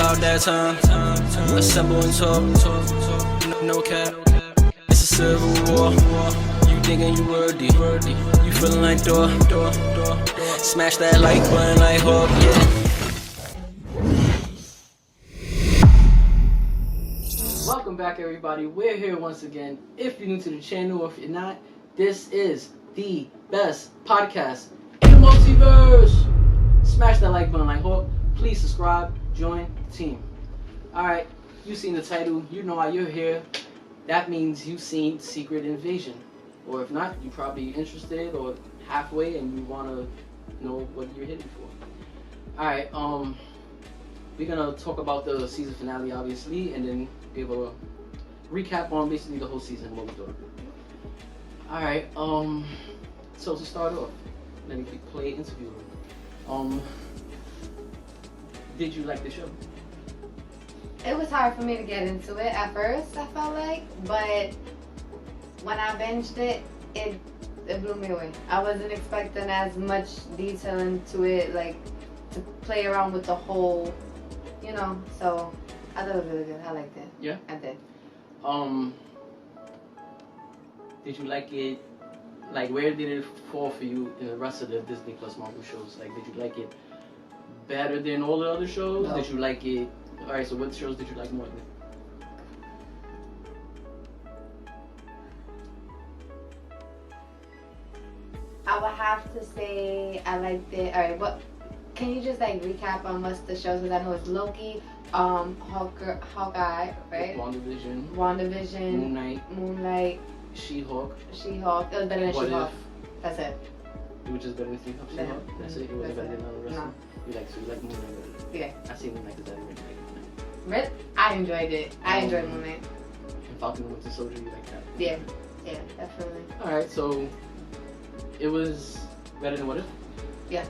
about that time. Assemble and talk. No cap. It's a civil war. You thinking you worthy? You feeling like door. Smash that like button like Hawk, yeah. Welcome back, everybody. We're here once again. If you're new to the channel or if you're not, this is the best podcast in the multiverse. Smash that like button like Hawk. Please subscribe. Join the team. Alright, you've seen the title. You know why you're here. That means you've seen Secret Invasion. Or if not, you're probably interested or halfway and you want to know what you're hitting for. Alright, we're going to talk about the season finale, obviously, and then give a recap on basically the whole season, what we thought. Alright, so to start off, let me play interview. Did you like the show? It was hard for me to get into it at first, I felt like, but when I binged it, it blew me away. I wasn't expecting as much detail into it, like to play around with the whole, so I thought it was really good. I liked it. Yeah? I did. Did you like it? Like, where did it fall for you in the rest of the Disney Plus Marvel shows? Like, did you like it better than all the other shows? No. Did you like it? Alright, so what shows did you like more than? I would have to say I liked it. Alright, what? Can you just recap on what's the shows? Because I know it's Loki, Hawkeye, right? WandaVision, Moon Knight, She-Hulk. It was better than What She-Hulk. If? That's it. Which is better than She-Hulk? That's it? It wasn't better than all the rest? No. You like Moon Knight? Yeah. I see Moon Knight because I didn't really like Moon Knight. Really? I enjoyed it. I enjoyed Moon Knight. And Falcon and Winter Soldier, you like that? Yeah, definitely. Alright, so it was better than What If? Yeah.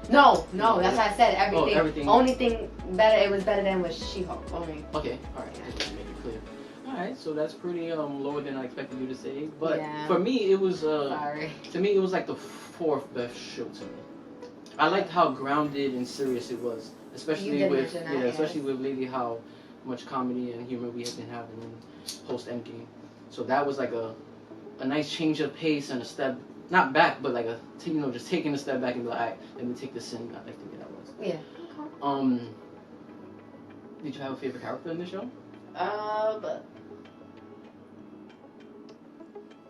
No, that's why I said everything. Oh, everything. Only thing better, it was better than was She-Hulk. Only. Okay, alright, just to make it clear. Alright, so that's pretty lower than I expected you to say. But for me, it was Sorry. to me, it was like the fourth best show to me. I liked how grounded and serious it was, especially with especially with lately how much comedy and humor we have been having in post Endgame. So that was like a nice change of pace and a step, not back, but like just taking a step back and be like, alright, let me take this in. I like the way that was. Yeah. Did you have a favorite character in the show? But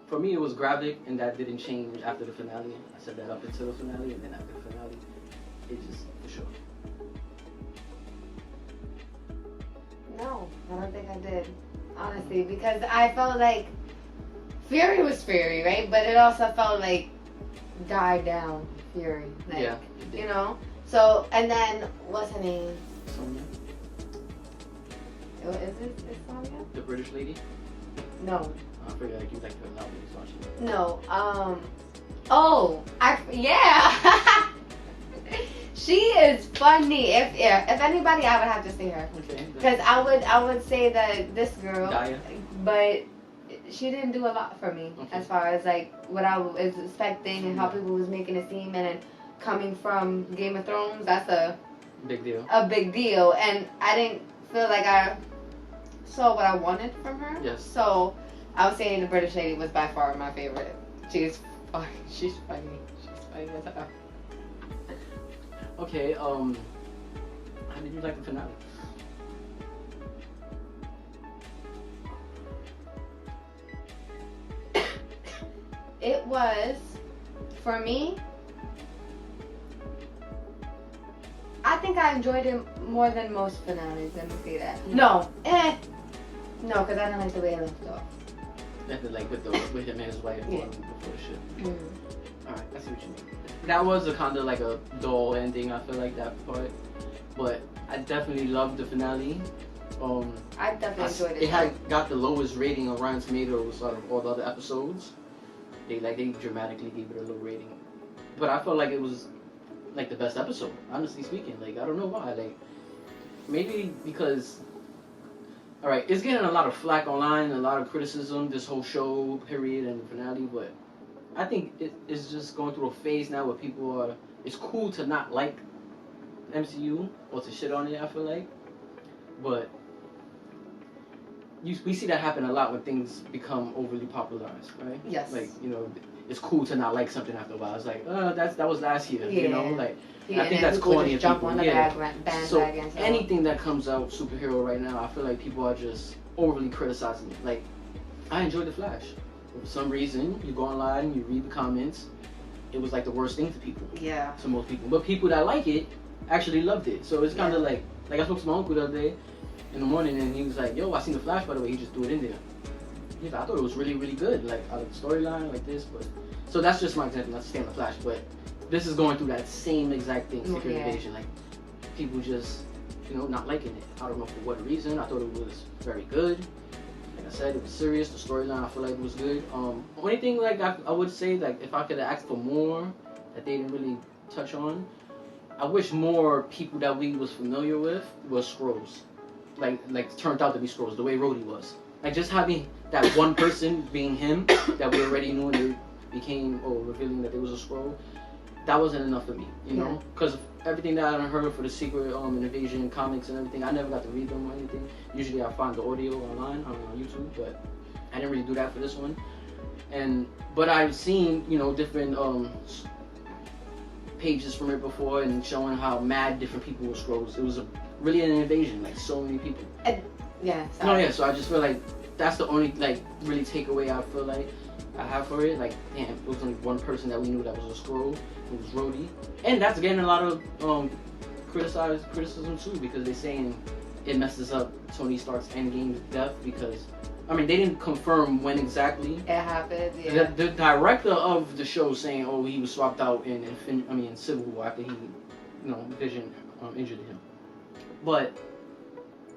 for me, it was Gravik, and that didn't change after the finale. I said that up until the finale, and then after the finale, it just, for sure. no, I don't think I did. Honestly, because I felt like Fury was Fury, right? But it also felt like died down Fury. Like, yeah. It did. So, and then, what's her name? Sonya? Is it Sonya? The British lady? No. I forgot you like her now, so she. No. Yeah. She is funny. If anybody, I would have to say her. Okay. Because I would say that this girl, Gaia. but she didn't do a lot for me as far as like what I was expecting and how people was making it seem, and then coming from Game of Thrones, that's a big deal. And I didn't feel like I saw what I wanted from her. Yes. So I would say the British lady was by far my favorite. She's funny. She's funny as hell. Okay. How did you like the finale? It was, for me, I think I enjoyed it more than most finales. Let me say that. No, because I didn't like the way it left off. After like with him and his wife before the shit. Mm. Alright, I see what you mean. That was a kind of like a dull ending. I feel like that part, but I definitely loved the finale. I definitely enjoyed it. It had got the lowest rating on Rotten Tomatoes out of all the other episodes. They dramatically gave it a low rating, but I felt like it was like the best episode. Honestly speaking, like I don't know why. Like maybe because alright, it's getting a lot of flack online, a lot of criticism. This whole show, period, and the finale, but I think it's just going through a phase now where people are. It's cool to not like MCU or to shit on it. I feel like but we see that happen a lot when things become overly popularized, right? Yes. Like, you know, it's cool to not like something after a while. It's like, that was last year, you know? Like, Yeah, I think that's corny of jump people. on the Yeah. bandwagon. So anything that comes out superhero right now, I feel like people are just overly criticizing it. Like, I enjoyed The Flash. For some reason, you go online and you read the comments, it was like the worst thing to people. Yeah. To most people. But people that like it actually loved it. So it's kind of like I spoke to my uncle the other day in the morning and he was like, yo, I seen The Flash, by the way. He just threw it in there. He's like, I thought it was really, really good. Like, out of the storyline, like this. But so that's just my example, not to stay on The Flash. But this is going through that same exact thing, Secret Invasion. Like, people just, you know, not liking it. I don't know for what reason. I thought it was very good. Like I said, it was serious. The storyline, I feel like it was good. Only thing, like, I would say, like, if I could have asked for more that they didn't really touch on, I wish more people that we was familiar with were Skrulls. Like turned out to be Skrulls, the way Rhodey was. Like, just having that one person being him that we already knew and they became, or revealing that there was a Skrull, that wasn't enough for me, you know? Because everything that I heard for the Secret Invasion comics and everything, I never got to read them or anything. Usually I find the audio online on YouTube, but I didn't really do that for this one. But I've seen, you know, different pages from it before and showing how mad different people were Skrulls. It was really an invasion, like so many people. So I just feel like that's the only like really takeaway I feel like I have for it. Like, damn, it was only one person that we knew that was a Skrull. It was Rhodey, and that's getting a lot of criticism too, because they're saying it messes up Tony Stark's Endgame death because, I mean, they didn't confirm when exactly it happened. Yeah. The director of the show saying, oh, he was swapped out in Civil War after he, you know, Vision injured him. But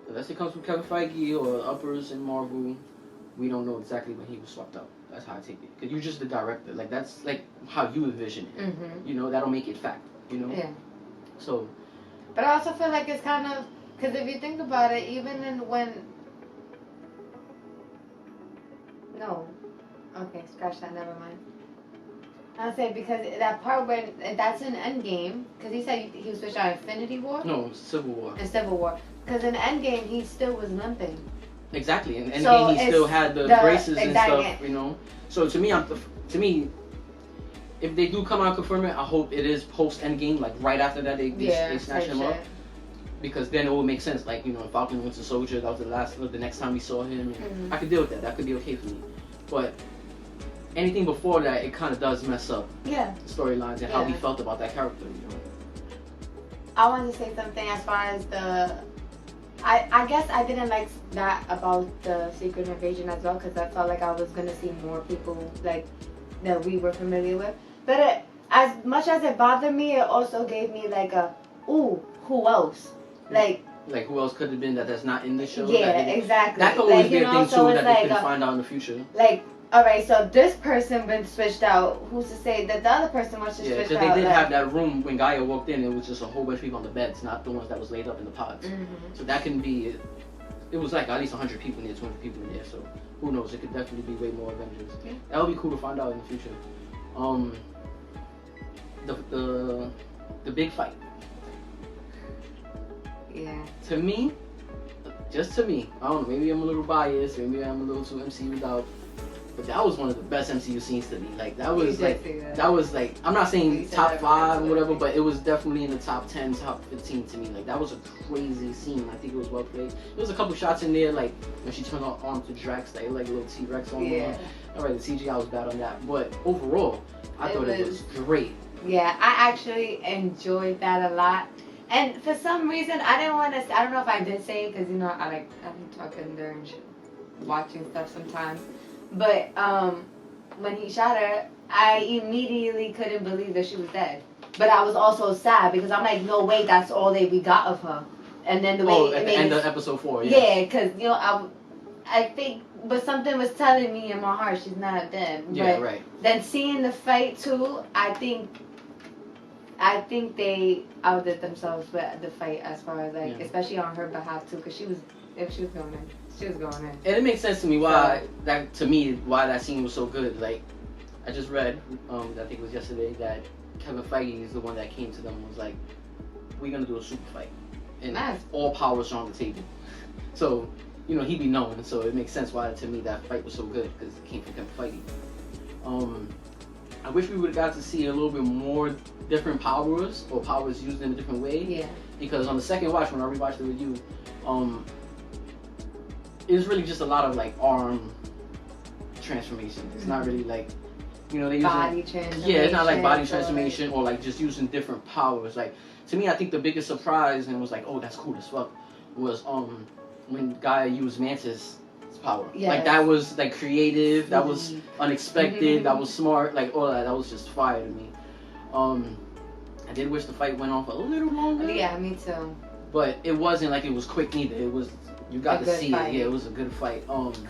unless it comes from Kevin Feige or uppers in Marvel, we don't know exactly when he was swapped out. That's how I take it. Because you're just the director. Like, that's like how you envision it. Mm-hmm. You know, that'll make it fact. You know? Yeah. So. But I also feel like it's kind of, because if you think about it, even okay, scratch that, never mind. I'll say because that part when, that's in Endgame, because he said he was switched out Infinity War? No, Civil War. In Civil War. Because in Endgame, he still was limping. Exactly, and So he still had the braces and stuff, you know. So to me, if they do come out and confirm it, I hope it is post Endgame, like right after that they snatch him up, because then it will make sense. Like, you know, Falcon Winter Soldier, that was the next time we saw him. And I could deal with that. That could be okay for me. But anything before that, it kind of does mess up storylines and how we felt about that character, you know. I wanted to say something as far as I guess I didn't like that about the Secret Invasion as well, because I felt like I was going to see more people like that we were familiar with. But as much as it bothered me, it also gave me like ooh, who else? Like who else could have been that's not in the show? Yeah, exactly. That could always like, be a thing so too that like they can find out in the future. Like, alright, so this person been switched out. Who's to say that the other person was just switched out? Yeah, because they did have that room when Gaia walked in. It was just a whole bunch of people on the beds, not the ones that was laid up in the pods. Mm-hmm. So that can be. It was like at least 100 people in there, 200 people in there. So who knows? It could definitely be way more Avengers. Yeah. That would be cool to find out in the future. The big fight. Yeah. To me, just to me, I don't know, maybe I'm a little biased, maybe I'm a little too MCU'd out, but that was one of the best MCU scenes to me. Like, that was like, I'm not saying top 5 or whatever, but it was definitely in the top 10, top 15 to me. Like, that was a crazy scene. I think it was well played. There was a couple shots in there, like, when she turned on to Drax, that like a little T-Rex on her. Alright, the CGI was bad on that, but overall, I thought it was great. Yeah, I actually enjoyed that a lot. And for some reason, I didn't want to. I don't know if I did say it because, you know, I'm talking during watching stuff sometimes. But when he shot her, I immediately couldn't believe that she was dead. But I was also sad because I'm like, no way, that's all that we got of her. And then the way at the end of episode 4, yeah, because, you know, I think, but something was telling me in my heart she's not dead. Yeah, but right. Then seeing the fight too, I think they outdid themselves with the fight as far as like, especially on her behalf too, because she was going in. She was going in. And it makes sense to me why that scene was so good. Like, I just read, I think it was yesterday, that Kevin Feige is the one that came to them and was like, we're gonna do a super fight, and all powers are on the table. So, you know, he be knowing. So it makes sense why to me that fight was so good because it came from him fighting. I wish we would have got to see a little bit more different powers or powers used in a different way. Yeah. Because on the second watch, when I rewatched it with you, it was really just a lot of like arm transformation. It's not really like, you know, they use Body transformation. yeah, it's not like body transformation or like just using different powers. Like to me, I think the biggest surprise and was like, oh, that's cool as fuck, was when Gaia used Mantis' power. Yes. Like that was like creative, that was unexpected, Mhm. that was smart, like all that was just fire to me. I did wish the fight went on for a little longer. Yeah, me too. But it wasn't like it was quick neither. It was, you got A to good see fight. it. Yeah, it was a good fight.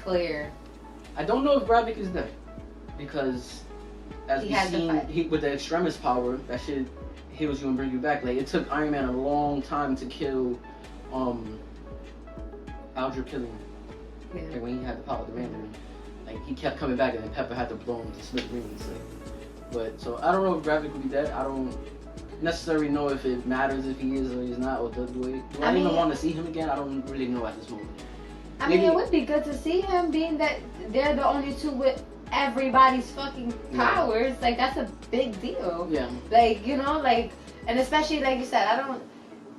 Clear. I don't know if Gravik is dead because as He we had to seen, fight. with the Extremis power, that shit heals you and bring you back. Like it took Iron Man a long time to kill Aldrich Killian. Yeah. Like when he had the power of the Mandarin, like he kept coming back, and then Pepper had to blow him to smithereens. But so I don't know if Gravik will be dead. I don't necessarily know if it matters if he is or he's not, or do I even want to see him again? I don't really know at this moment. I mean, Maybe- it would be good to see him, being that they're the only two with everybody's fucking Yeah. powers. Like, that's a big deal. Yeah. Like, you know, like, and especially, like you said,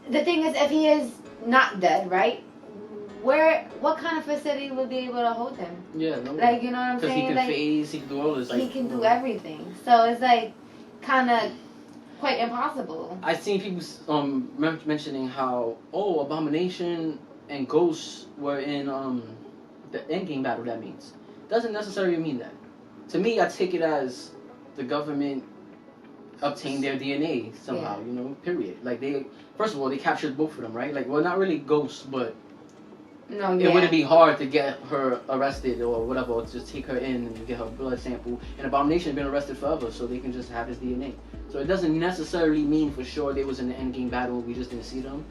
the thing is, if he is not dead, right? What kind of facility would be able to hold him? Yeah, no. Like, you know what I'm Because he saying? can Like, phase, he can do all this. Like, he can do everything. So it's like, kind of quite impossible. I've seen people mentioning how Abomination and Ghost were in the Endgame battle. That means doesn't necessarily mean that. To me, I take it as the government obtained their DNA somehow. Yeah. You know, period. Like they, first of all, they captured both of them, right? Like, well, not really Ghost, but No, yeah. it wouldn't be hard to get her arrested or whatever, or just take her in and get her blood sample. And Abomination had been arrested forever, so they can just have his DNA. So it doesn't necessarily mean for sure they was in the Endgame battle, we just didn't see them.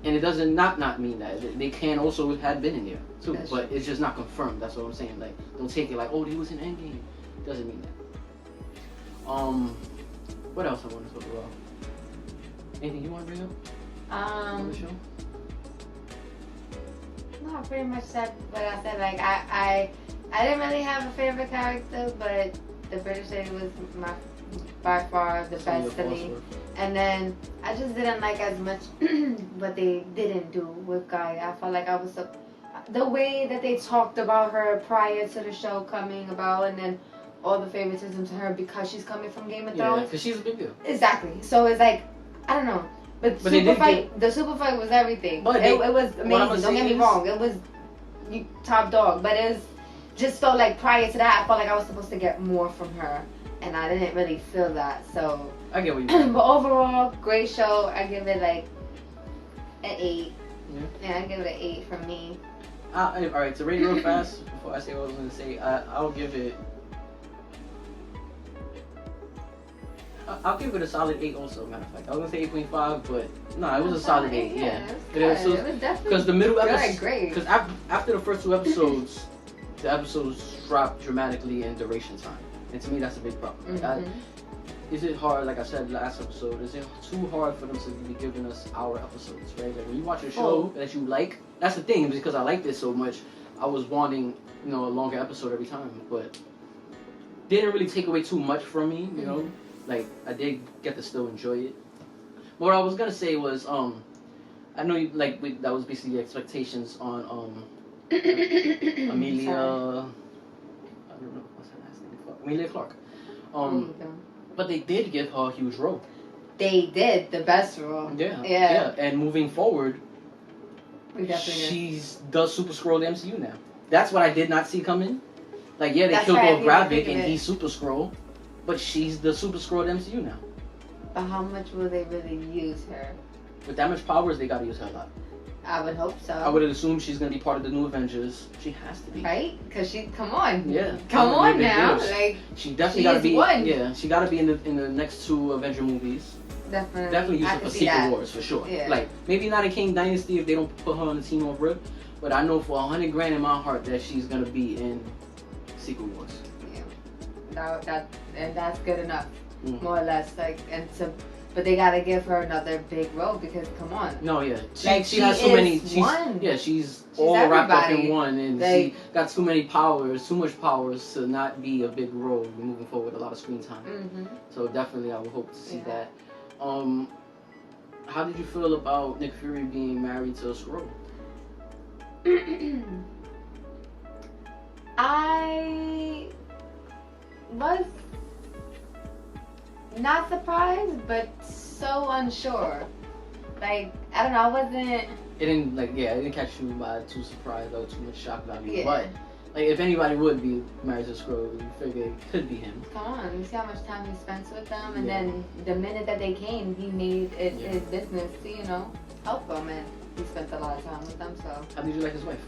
And it doesn't not mean that. They can also have been in there, too. That's but true. it's just not confirmed, that's what I'm saying. Like, don't take it like, oh, he was in Endgame. Doesn't mean that. What else I want to talk about? Anything you want to bring up on the show? No, I pretty much said what I said. Like, I didn't really have a favorite character, but the British lady was by far the Some of best your to thoughts me. were- And then I just didn't like as much what they didn't do with Gaia. I felt like I was the way that they talked about her prior to the show coming about, and then all the favoritism to her because she's coming from Game of Yeah, Thrones. because she's a big deal. Exactly. So it's like, I don't know. But But they super did fight, the super fight was everything. But It was what I'ma amazing. Don't say get me is- wrong. It was top dog. But it was just felt like prior to that, I felt like I was supposed to get more from her, and I didn't really feel that. So, I get what you mean. but overall, great show. I give it like an 8. Yeah, I give it an 8 from me. Alright, to rate it real fast, before I say what I was going to say, I'll give it... I'll give it a solid 8 also, matter of fact. I was going to say 8.5, but no, it was a solid 8, yeah. It was good. It was definitely Because the middle good, episode... great. Because after the first 2 episodes, the episodes dropped dramatically in duration time. And to me, that's a big problem. Like, Mhm. is it hard, like I said last episode, is it too hard for them to be giving us our episodes, right? Like when you watch a show that you like, that's the thing, because I like this so much, I was wanting, a longer episode every time, but didn't really take away too much from me, you know? Like, I did get to still enjoy it. But what I was gonna say was, I know you, that was basically the expectations on, Amelia, I don't know, what's her last name? Amelia Clark. But they did give her a huge role. They did the best role. Yeah. And moving forward, We definitely did. she's the Super Skrull of the MCU now. That's what I did not see coming. Like, yeah, they That's killed right, I off didn't think Gravik of and it. he's Super Skrull, but she's the Super Skrull of the MCU now. But how much will they really use her? With that much powers, they gotta use her a lot. I would hope so. I would assume she's gonna be part of the new Avengers. She has to be. Right? Because come on. Yeah. Come on Big now. deals. Like, She definitely She gotta is be. one. Yeah, she gotta be in the next 2 Avenger movies. Definitely use I her can for see Secret that. Wars for sure. Yeah. Like maybe not in King Dynasty if they don't put her on the team of Rip, but I know for $100,000 in my heart that she's gonna be in Secret Wars. And that's good enough, Mm. more or less. Like, and to but they gotta give her another big role because come on. No, yeah. Like, She she has so is many. one. She's all wrapped up in everybody. one, and Like- she got too many powers, too much powers to not be a big role moving forward. A lot of screen time. Mm-hmm. So definitely, I would hope to see Yeah. that. How did you feel about Nick Fury being married to a Skrull? I was not surprised, but so unsure. Like, I don't know, I wasn't. It didn't catch you by too surprised or too much shock value. Yeah. But like, if anybody would be married to a Skrull, you figure it could be him. Come on, you see how much time he spends with them, and Yeah. then the minute that they came, he made it Yeah. his business to, help them, and he spent a lot of time with them, so. How did you like his wife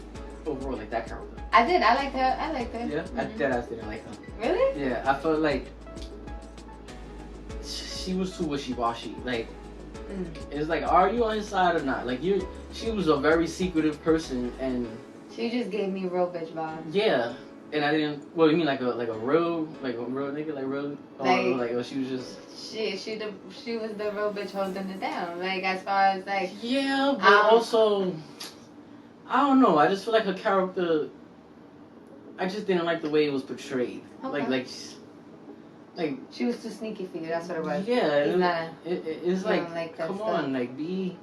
overall, like that character? I liked her. Yeah, I Mhm. deadass didn't like her. Really? Yeah, I felt like she was too wishy-washy. Like, Mm. it's like, are you on his side or not? Like, she was a very secretive person, and She just gave me real bitch vibes. yeah, and I didn't. Well, you mean like a real nigga, like real, or she was just. She was the real bitch holding it down. Like, as far as like. Yeah, but also, I don't know. I just feel like her character. I just didn't like the way it was portrayed. Okay. Like She was too sneaky for you. That's what it was. yeah, He's not. it's You like, don't like that come stuff. on, like be.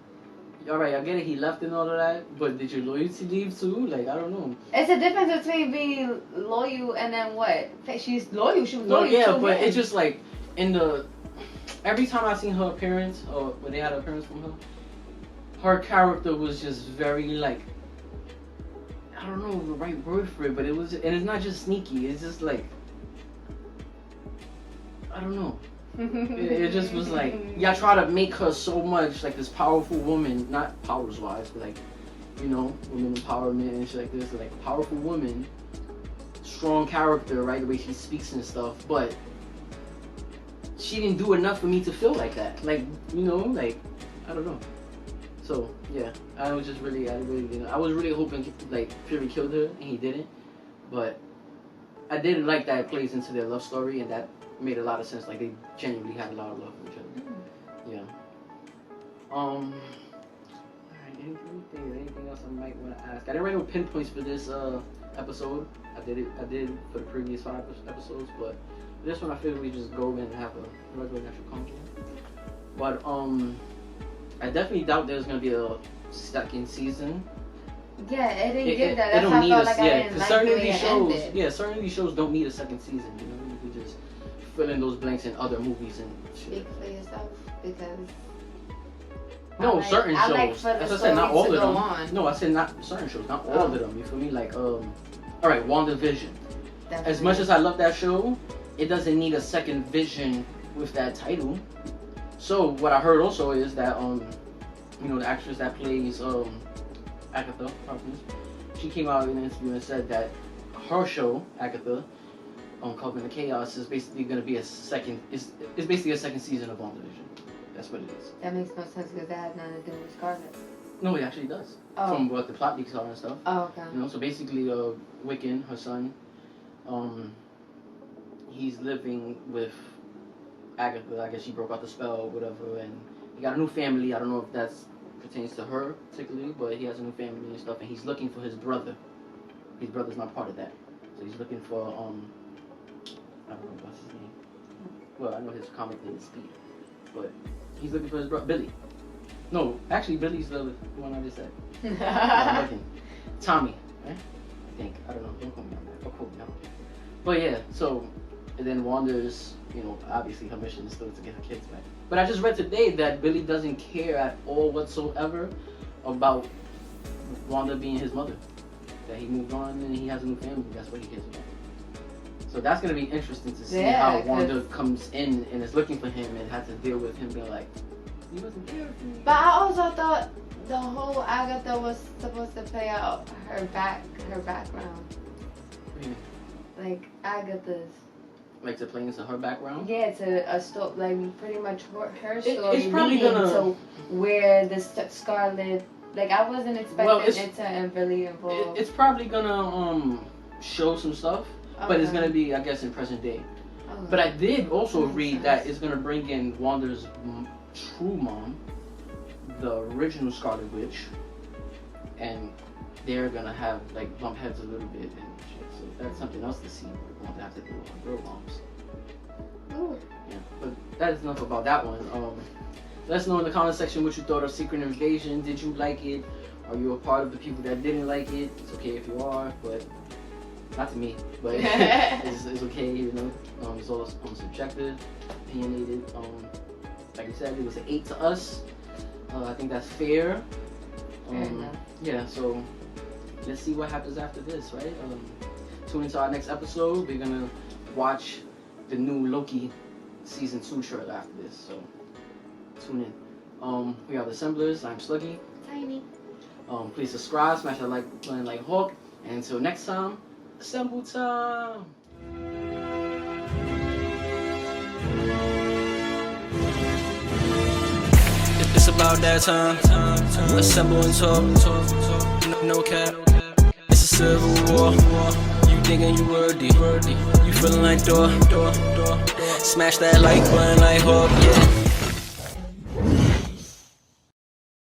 All right, I get it. He left and all of that, but did your loyalty leave too? Like, I don't know. It's a difference between being loyal and then what? She's loyal. She was No, loyal. yeah, to but him. it's just like every time I seen her appearance or when they had an appearance from her character was just very like, I don't know the right word for it, but it was, and it's not just sneaky. It's just like, I don't know. It just was like, y'all try to make her so much like this powerful woman, not powers wise, but like, women empowerment and shit like this, like powerful woman, strong character, right? The way she speaks and stuff, but she didn't do enough for me to feel like that. Like, like, I don't know. So yeah, I was really hoping like Fury killed her and he didn't, but I did like that it plays into their love story and that made a lot of sense. Like they genuinely had a lot of love for each other. Yeah. Alright, anything else I might want to ask? I didn't write no pinpoints for this episode. I did for the previous 5 episodes, but this one I figured we just go and have a regular natural content. But I definitely doubt there's gonna be a second season. Yeah, it didn't give that. That's don't how I need felt a, like I yeah, didn't like certain the of way these it shows, ended. yeah, certain of these shows don't need a second season. You can just fill in those blanks in other movies and shit. Speak for yourself, because No, certain shows. I like for the As I said, not story all to of go them. on. No, I said not certain shows, not all of them. You feel me? Like, all right, WandaVision. Definitely. As much as I love that show, it doesn't need a second vision with that title. So what I heard also is that the actress that plays Agatha Harkness, she came out in an interview and said that her show Agatha on Coven of Chaos is basically going to be is basically a second season of WandaVision. That's what it is. That makes no sense because that had nothing to do with Scarlet. No, it actually does. Oh. From what the plot leaks are and stuff. Oh, okay. So basically, Wiccan, her son, he's living with Agatha. I guess she broke out the spell or whatever, and he got a new family. I don't know if that pertains to her particularly, but he has a new family and stuff, and he's looking for his brother. His brother's not part of that, so he's looking for I don't know what's his name. Well, I know his comic name is Speed, but he's looking for his brother Billy. No, actually Billy's the one I just said. I'm looking. Tommy, right? I think. I don't know. Don't quote me on that. Don't quote me on that. But yeah, so, and then Wanda's, obviously her mission is still to get her kids back. But I just read today that Billy doesn't care at all whatsoever about Wanda being his mother. That he moved on and he has a new family. That's what he cares about. So that's going to be interesting to see how Wanda comes in and is looking for him and has to deal with him being like, he wasn't there for me. But I also thought the whole Agatha was supposed to play out her background. Like Agatha's. Like to play into her background? Yeah, to a story, like pretty much her story. It's probably leading gonna. to where the Scarlet. Like I wasn't expecting it to really involve. It's probably gonna show some stuff, but it's gonna be, I guess, in present day. But I did also That makes read sense. that it's gonna bring in Wanda's true mom, the original Scarlet Witch, and they're gonna have like bump heads a little bit and shit. So that's something else to see. We're going to have to do on girl moms. Ooh. Yeah, but that is enough about that one. Let us know in the comment section what you thought of Secret Invasion. Did you like it? Are you a part of the people that didn't like it? It's okay if you are, but not to me. But it's okay, you know. It's all subjective, opinionated. Like I said, it was an 8 to us. I think that's fair. Fair enough. Yeah, so let's see what happens after this, right? Tune into our next episode. We're gonna watch the new Loki season 2 trailer after this, so tune in. We are the Assemblers. I'm Sluggy. Tiny. Please subscribe, smash that like button like Hawk, and until next time, assemble time. It's about that time. Assemble and talk. No cap. It's a civil war. You thinking you worthy. You feeling like door. Smash that like button like Hawk, yeah.